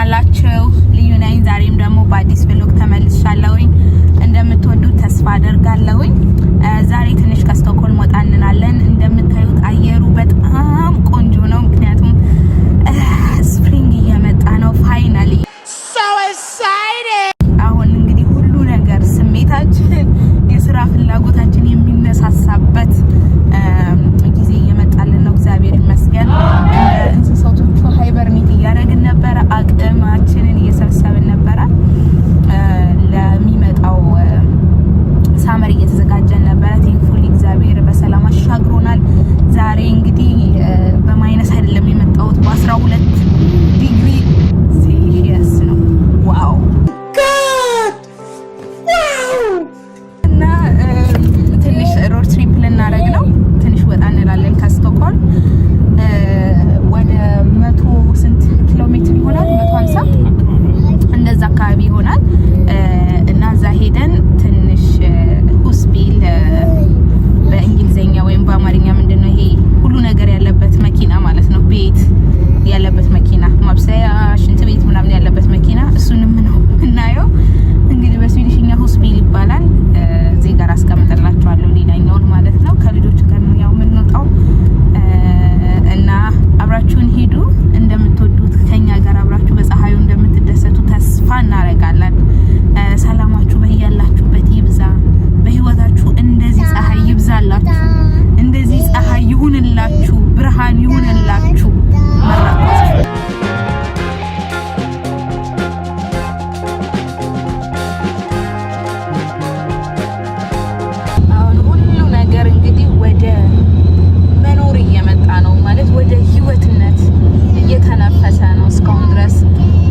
ዋላችሁ? ልዩ ነኝ። ዛሬም ደግሞ በአዲስ ብሎግ ተመልሻለሁኝ። እንደምትወዱት ተስፋ አደርጋለሁኝ። ዛሬ ትንሽ ከስቶክሆልም ወጣ እንላለን። እንደምታዩት አየሩ በጣም ቆንጆ ነው፣ ምክንያቱም ስፕሪንግ እየመጣ ነው። ፋይናሊ so excited። አሁን እንግዲህ ሁሉ ነገር ስሜታችን፣ የስራ ፍላጎታችን የሚነሳሳበት ጊዜ እየመጣልን ነው። እግዚአብሔር ይመስገን። እንስሳቶቹ ሃይበርኔት እያደረግን ነበረ፣ አቅማችንን እየሰበሰብን ነበረ። ለሚመጣው ሳመር እየተዘጋጀን ነበረ። ቴንፉሊ እግዚአብሔር በሰላም አሻግሮናል። ዛሬ እንግዲህ በማይነስ አይደለም የመጣሁት፣ በ12 ዲግሪ ሴልሺየስ ነው። ዋው እና ትንሽ ሮድ ትሪፕ ልናደርግ ነው። ትንሽ ወጣ እንላለን ከስቶክሆልም ወደ 100 ስንት ኪሎ ሜትር ይሆናል? 150 እንደዛ አካባቢ ይሆናል። እና እዛ ሄደን ትንሽ ሁስቢል በእንግሊዘኛ ወይም በአማርኛ ምንድነው ይሄ ሁሉ ነገር ያለበት መኪና ማለት ነው። ቤት ያለበት መኪና፣ ማብሰያ፣ ሽንት ቤት ምናምን ያለበት መኪና፣ እሱንም ነው እናየው። እንግዲህ በስዊዲሽኛ ሁስቢል ይባላል። እዚህ ጋር አስቀምጥላችኋለሁ ሌላኛውን ማለት ነው። ከልጆች ጋር ነው ያው የምንወጣው እና አብራችሁን ሂዱ። እንደምትወዱት ከኛ ጋር አብራችሁ በፀሐዩ እንደምትደሰቱ ተስፋ እናደርጋለን። ሰላማችሁ በያላችሁበት ይብዛ። በህይወታችሁ እንደዚህ ፀሐይ ይብዛላችሁ፣ እንደዚህ ፀሐይ ይሁንላችሁ፣ ብርሃን ይሁንላችሁ። መራቆት አሁን ሁሉ ነገር እንግዲህ ወደ መኖር እየመጣ ነው ማለት ወደ ህይወትነት እየተነፈሰ ነው። እስካሁን ድረስ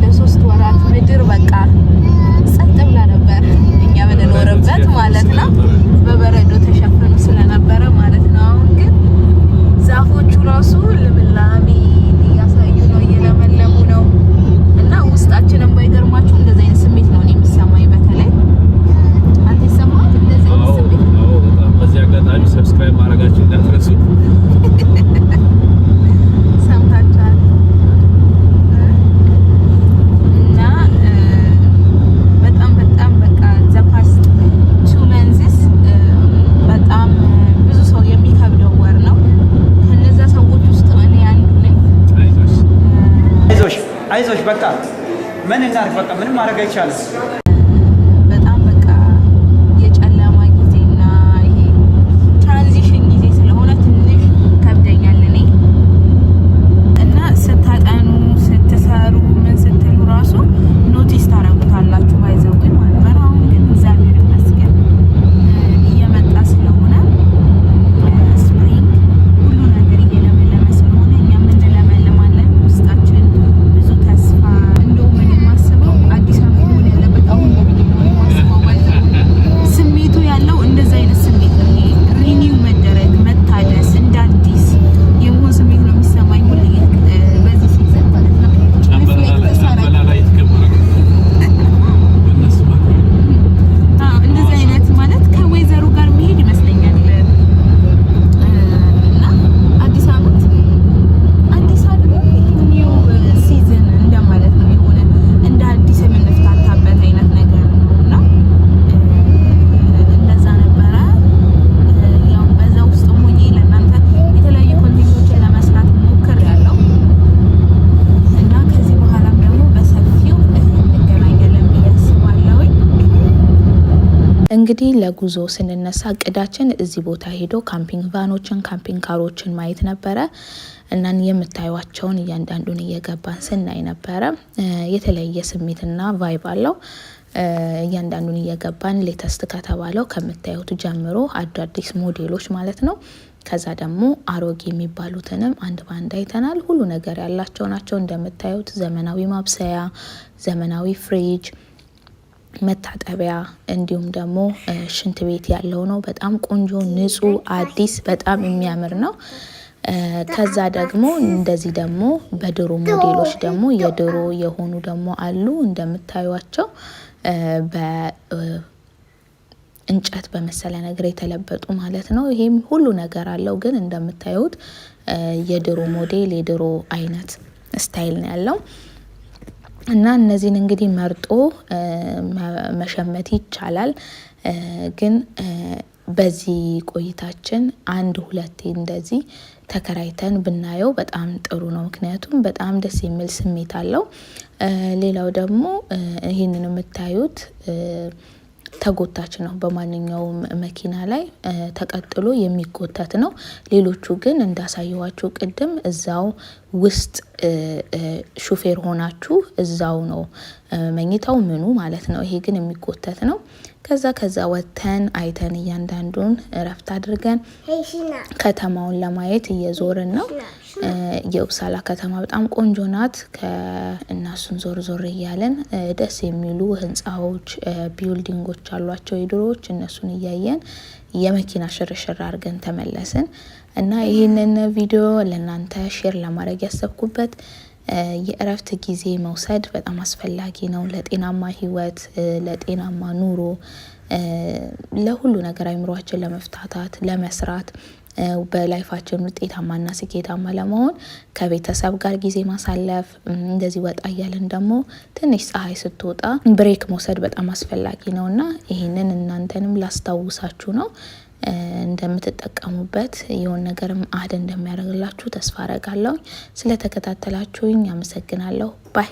ለ3 ወራት ምድር በቃ ጸጥ ብላ ነበር፣ እኛ በነበረበት ማለት ነው። በበረዶ ተሸፍኖ ስለነበረ ማለት ነው። አሁን ግን ዛፎቹ ራሱ ልምላሜ እያሳዩ ነው፣ እየለመለሙ ነው። እና ውስጣችንን ባይገርማችሁ እንደዚህ አይነት ስሜት ነው የሚሰማኝ። በተለይ አንተ ይሰማል እንደዚህ አይነት ስሜት? አዎ በጣም። በዚህ አጋጣሚ ሰብስክራይብ ማድረጋችሁ እንዳትረሱ። ሰምታችኋል። እና በጣም በቃ ዘፓስ 2 መንዝስ በጣም ብዙ ሰው የሚከብደው ወር ነው። ከነዛ ሰዎች ውስጥ እኔ አንዱ ነኝ። አይዞሽ በቃ ምን እናድርግ፣ በቃ ምንም ማድረግ አይቻልም። በጣም በቃ የጨለማ ጊዜና ይሄ ትራንዚሽን ጊዜ ስለሆነ ትንሽ ከብደኛል እኔ እና ስታጠኑ ስትሰሩ ምን ስትሉ ራሱ ኖቲስ ታረጉታላችሁ። ባይዘው ግን ማለት ነው። አሁን ግን እግዚአብሔር ይመስገን እየመጣ ስለሆነ ስፕሪንግ ሁሉ ነገር እየለመለመ ስለሆነ እኛም እንለመልማለን። ውስጣችን ብዙ ተስፋ እንደው ምን የማስበው አዲስ አመት መሆን ያለበት አሁን ነው ብዬ ነው የማስበው ማለት ነው። ስሜቱ ያለው እንደዛ አይነት ስሜት ነው። ይሄ ሪኒው መደረግ መታደስ እንደ አዲስ የመሆን ስሜት ነው የሚሰማኝ ሁሌ በዚህ ሲዘን ማለት ነው። እንደዚህ አይነት ማለት ከወይዘሩ ጋር መሄድ ይመስለኛል። እና አዲስ አመት አዲስ አይደለም ኒው ሲዝን እንደማለት ነው። የሆነ እንደ አዲስ የምንፍታታበት አይነት ነገር ነው እና እንደዛ ነበረ። ያው በዛ ውስጥ ሆኜ ለእናንተ የተለያዩ ኮንቴንቶችን ለመስራት ሞክሬያለሁ እና ከዚህ በኋላም ደግሞ በሰፊው እንገናኛለን ብዬ አስባለሁኝ። እንግዲህ ለጉዞ ስንነሳ እቅዳችን እዚህ ቦታ ሄዶ ካምፒንግ ቫኖችን፣ ካምፒንግ ካሮችን ማየት ነበረ። እናን የምታዩዋቸውን እያንዳንዱን እየገባን ስናይ ነበረ። የተለያየ ስሜትና ቫይብ አለው። እያንዳንዱን እየገባን ሌተስት ከተባለው ከምታዩት ጀምሮ አዳዲስ ሞዴሎች ማለት ነው። ከዛ ደግሞ አሮጌ የሚባሉትንም አንድ ባንድ አይተናል። ሁሉ ነገር ያላቸው ናቸው። እንደምታዩት ዘመናዊ ማብሰያ፣ ዘመናዊ ፍሪጅ፣ መታጠቢያ እንዲሁም ደግሞ ሽንት ቤት ያለው ነው። በጣም ቆንጆ ንጹህ አዲስ በጣም የሚያምር ነው። ከዛ ደግሞ እንደዚህ ደግሞ በድሮ ሞዴሎች ደግሞ የድሮ የሆኑ ደግሞ አሉ እንደምታዩዋቸው በእንጨት በመሰለ ነገር የተለበጡ ማለት ነው። ይሄም ሁሉ ነገር አለው። ግን እንደምታዩት የድሮ ሞዴል የድሮ አይነት ስታይል ነው ያለው። እና እነዚህን እንግዲህ መርጦ መሸመት ይቻላል። ግን በዚህ ቆይታችን 1-2 እንደዚህ ተከራይተን ብናየው በጣም ጥሩ ነው። ምክንያቱም በጣም ደስ የሚል ስሜት አለው። ሌላው ደግሞ ይህንን የምታዩት ተጎታች ነው። በማንኛውም መኪና ላይ ተቀጥሎ የሚጎተት ነው። ሌሎቹ ግን እንዳሳየዋችሁ ቅድም እዛው ውስጥ ሹፌር ሆናችሁ እዛው ነው መኝታው ምኑ ማለት ነው። ይሄ ግን የሚጎተት ነው። ከዛ ወተን አይተን እያንዳንዱን እረፍት አድርገን ከተማውን ለማየት እየዞርን ነው። የኡፕሳላ ከተማ በጣም ቆንጆ ናት። ከእናሱን ዞር እያለን ደስ የሚሉ ህንጻዎች፣ ቢልዲንጎች አሏቸው የድሮዎች፣ እነሱን እያየን የመኪና ሽርሽር አድርገን ተመለስን እና ይህንን ቪዲዮ ለእናንተ ሼር ለማድረግ ያሰብኩበት የእረፍት ጊዜ መውሰድ በጣም አስፈላጊ ነው ለጤናማ ህይወት፣ ለጤናማ ኑሮ፣ ለሁሉ ነገር አይምሮአችን ለመፍታታት፣ ለመስራት፣ በላይፋችን ውጤታማና ስኬታማ ለመሆን ከቤተሰብ ጋር ጊዜ ማሳለፍ፣ እንደዚህ ወጣ እያለን ደግሞ ትንሽ ፀሐይ ስትወጣ ብሬክ መውሰድ በጣም አስፈላጊ ነውና ይሄንን እናንተንም ላስታውሳችሁ ነው። እንደምትጠቀሙበት የሆነ ነገርም አድ እንደሚያደርግላችሁ ተስፋ አረጋለሁ። ስለተከታተላችሁኝ አመሰግናለሁ። ባይ